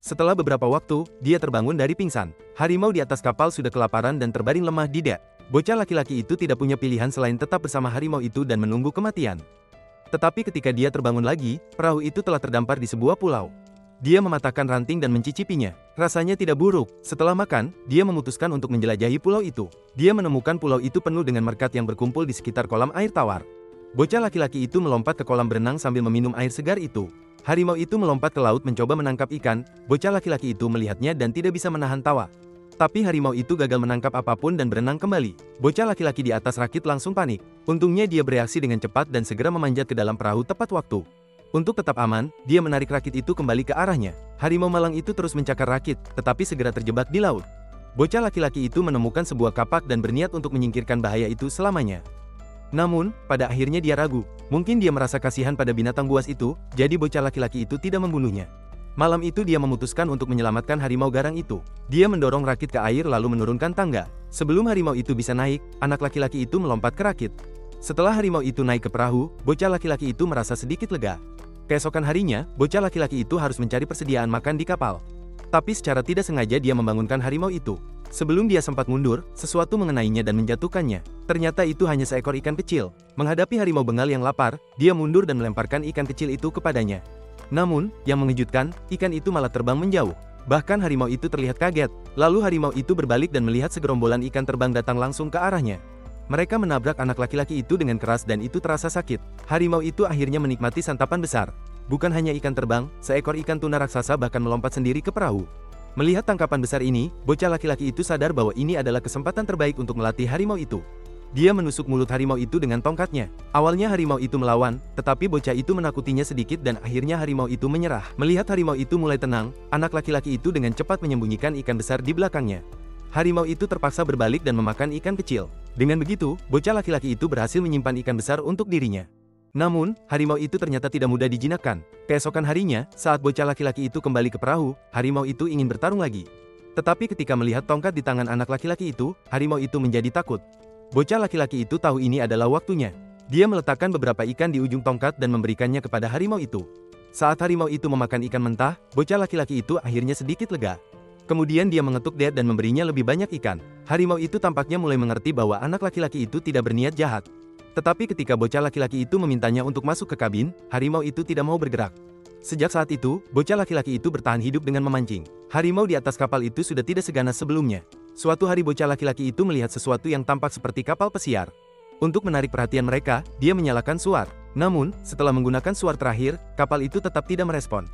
Setelah beberapa waktu, dia terbangun dari pingsan. Harimau di atas kapal sudah kelaparan dan terbaring lemah di dek. Bocah laki-laki itu tidak punya pilihan selain tetap bersama harimau itu dan menunggu kematian. Tetapi ketika dia terbangun lagi, perahu itu telah terdampar di sebuah pulau. Dia mematahkan ranting dan mencicipinya. Rasanya tidak buruk. Setelah makan, dia memutuskan untuk menjelajahi pulau itu. Dia menemukan pulau itu penuh dengan merkat yang berkumpul di sekitar kolam air tawar. Bocah laki-laki itu melompat ke kolam berenang sambil meminum air segar itu. Harimau itu melompat ke laut mencoba menangkap ikan. Bocah laki-laki itu melihatnya dan tidak bisa menahan tawa. Tapi harimau itu gagal menangkap apapun dan berenang kembali. Bocah laki-laki di atas rakit langsung panik. Untungnya dia bereaksi dengan cepat dan segera memanjat ke dalam perahu tepat waktu. Untuk tetap aman, dia menarik rakit itu kembali ke arahnya. Harimau malang itu terus mencakar rakit, tetapi segera terjebak di laut. Bocah laki-laki itu menemukan sebuah kapak dan berniat untuk menyingkirkan bahaya itu selamanya. Namun, pada akhirnya dia ragu. Mungkin dia merasa kasihan pada binatang buas itu, jadi bocah laki-laki itu tidak membunuhnya. Malam itu dia memutuskan untuk menyelamatkan harimau garang itu. Dia mendorong rakit ke air lalu menurunkan tangga. Sebelum harimau itu bisa naik, anak laki-laki itu melompat ke rakit. Setelah harimau itu naik ke perahu, bocah laki-laki itu merasa sedikit lega. Keesokan harinya, bocah laki-laki itu harus mencari persediaan makan di kapal. Tapi secara tidak sengaja dia membangunkan harimau itu. Sebelum dia sempat mundur, sesuatu mengenainya dan menjatuhkannya. Ternyata itu hanya seekor ikan kecil. Menghadapi harimau bengal yang lapar, dia mundur dan melemparkan ikan kecil itu kepadanya. Namun, yang mengejutkan, ikan itu malah terbang menjauh. Bahkan harimau itu terlihat kaget. Lalu harimau itu berbalik dan melihat segerombolan ikan terbang datang langsung ke arahnya. Mereka menabrak anak laki-laki itu dengan keras dan itu terasa sakit. Harimau itu akhirnya menikmati santapan besar. Bukan hanya ikan terbang, seekor ikan tuna raksasa bahkan melompat sendiri ke perahu. Melihat tangkapan besar ini, bocah laki-laki itu sadar bahwa ini adalah kesempatan terbaik untuk melatih harimau itu. Dia menusuk mulut harimau itu dengan tongkatnya. Awalnya harimau itu melawan, tetapi bocah itu menakutinya sedikit dan akhirnya harimau itu menyerah. Melihat harimau itu mulai tenang, anak laki-laki itu dengan cepat menyembunyikan ikan besar di belakangnya. Harimau itu terpaksa berbalik dan memakan ikan kecil. Dengan begitu, bocah laki-laki itu berhasil menyimpan ikan besar untuk dirinya. Namun, harimau itu ternyata tidak mudah dijinakkan. Keesokan harinya, saat bocah laki-laki itu kembali ke perahu, harimau itu ingin bertarung lagi. Tetapi ketika melihat tongkat di tangan anak laki-laki itu, harimau itu menjadi takut. Bocah laki-laki itu tahu ini adalah waktunya. Dia meletakkan beberapa ikan di ujung tongkat dan memberikannya kepada harimau itu. Saat harimau itu memakan ikan mentah, bocah laki-laki itu akhirnya sedikit lega. Kemudian dia mengetuk ded dan memberinya lebih banyak ikan. Harimau itu tampaknya mulai mengerti bahwa anak laki-laki itu tidak berniat jahat. Tetapi ketika bocah laki-laki itu memintanya untuk masuk ke kabin, harimau itu tidak mau bergerak. Sejak saat itu, bocah laki-laki itu bertahan hidup dengan memancing. Harimau di atas kapal itu sudah tidak seganas sebelumnya. Suatu hari bocah laki-laki itu melihat sesuatu yang tampak seperti kapal pesiar. Untuk menarik perhatian mereka, dia menyalakan suar. Namun, setelah menggunakan suar terakhir, kapal itu tetap tidak merespon.